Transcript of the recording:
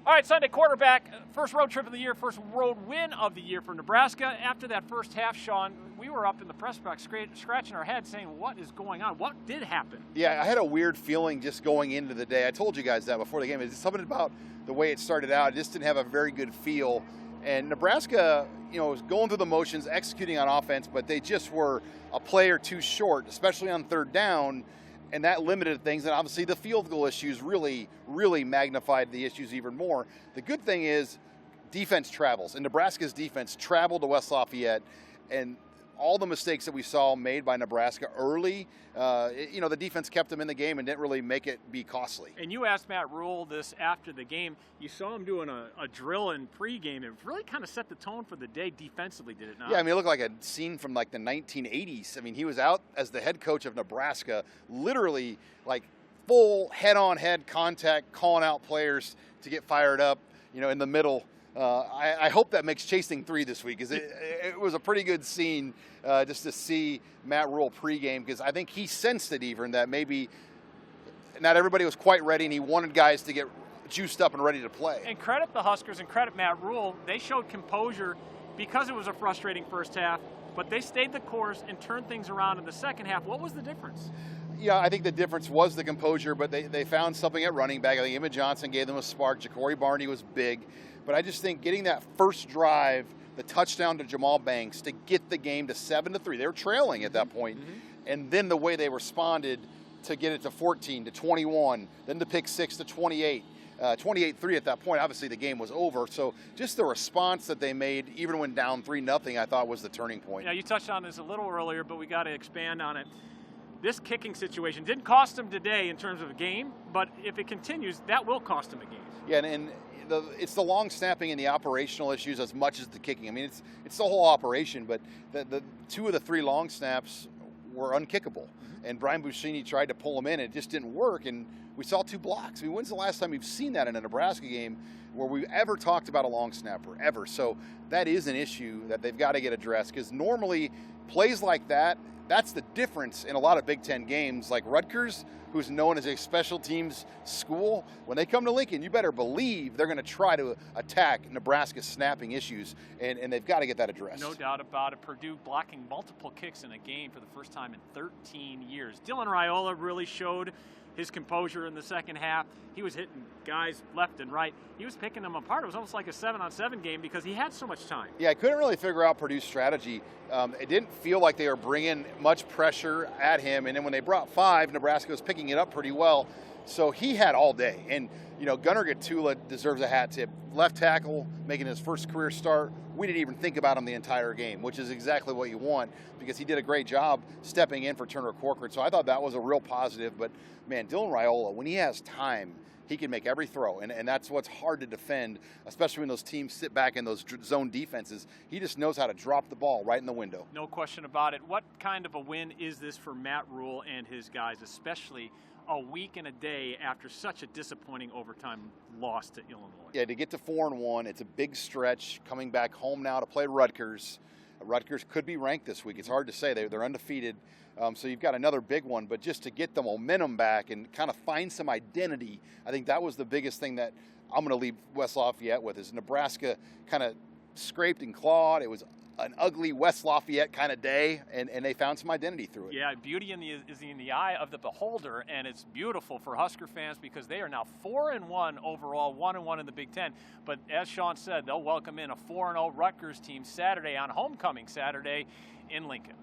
All right, Sunday quarterback, first road trip of the year, first road win of the year for Nebraska. After that first half, Sean, we were up in the press box scratching our heads saying, what is going on? What did happen? Yeah, I had a weird feeling just going into the day. I told you guys that before the game. It's something about the way it started out. It just didn't have a very good feel. And Nebraska, was going through the motions, executing on offense, but they just were a play or two short, especially on third down. And that limited things, and obviously the field goal issues really magnified the issues even more. The good thing is defense travels, and Nebraska's defense traveled to West Lafayette, and all the mistakes that we saw made by Nebraska early, the defense kept them in the game and didn't really make it be costly. And you asked Matt Rule this after the game. You saw him doing a drill in pregame. It really kind of set the tone for the day defensively, did it not? Yeah, it looked like a scene from like the 1980s. He was out as the head coach of Nebraska, literally like full head-on-head contact, calling out players to get fired up, in the middle. I hope that makes chasing 3 this week, because it was a pretty good scene just to see Matt Rule pregame, because I think he sensed it even that maybe not everybody was quite ready, and he wanted guys to get juiced up and ready to play. And credit the Huskers and credit Matt Rule. They showed composure because it was a frustrating first half, but they stayed the course and turned things around in the second half. What was the difference? Yeah, I think the difference was the composure, but they found something at running back. I think Emmett Johnson gave them a spark. Ja'Cory Barney was big. But I just think getting that first drive, the touchdown to Jamal Banks, to get the game to 7-3. They were trailing at that point. And then the way they responded to get it to 14, to 21, then the pick 6 to 28. 28-3 at that point. Obviously, the game was over. So just the response that they made, even when down 3-0, I thought was the turning point. Yeah, you touched on this a little earlier, but we got to expand on it. This kicking situation didn't cost them today in terms of a game, but if it continues, that will cost them a game. Yeah, and it's the long snapping and the operational issues as much as the kicking. It's the whole operation, but the 2 of the 3 long snaps were unkickable. And Brian Buccini tried to pull them in, and it just didn't work, and we saw 2 blocks. When's the last time we've seen that in a Nebraska game where we ever talked about a long snapper, ever? So that is an issue that they've got to get addressed, because normally plays like that, that's the difference in a lot of Big Ten games, like Rutgers, who's known as a special teams school. When they come to Lincoln, you better believe they're going to try to attack Nebraska's snapping issues, and they've got to get that addressed. No doubt about it. Purdue blocking multiple kicks in a game for the first time in 13 years. Dylan Raiola really showed his composure in the second half. He was hitting guys left and right. He was picking them apart. It was almost like a 7-on-7 game because he had so much time. Yeah, I couldn't really figure out Purdue's strategy. It didn't feel like they were bringing much pressure at him. And then when they brought 5, Nebraska was picking it up pretty well. So he had all day. And, Gunnar Gatula deserves a hat tip. Left tackle, making his first career start. We didn't even think about him the entire game, which is exactly what you want, because he did a great job stepping in for Turner Corcoran. So I thought that was a real positive. But, man, Dylan Raiola, when he has time, he can make every throw, and that's what's hard to defend, especially when those teams sit back in those zone defenses. He just knows how to drop the ball right in the window. No question about it. What kind of a win is this for Matt Rule and his guys, especially a week and a day after such a disappointing overtime loss to Illinois? Yeah, to get to 4-1, it's a big stretch coming back home now to play Rutgers. Rutgers could be ranked this week. It's hard to say. They're undefeated. So you've got another big one, but just to get the momentum back and kind of find some identity, I think that was the biggest thing that I'm going to leave West Lafayette with, is Nebraska kind of scraped and clawed. It was an ugly West Lafayette kind of day, and they found some identity through it. Yeah, beauty is in the eye of the beholder, and it's beautiful for Husker fans because they are now 4-1 overall, 1-1 in the Big Ten. But as Sean said, they'll welcome in a 4-0 Rutgers team Saturday on Homecoming Saturday in Lincoln.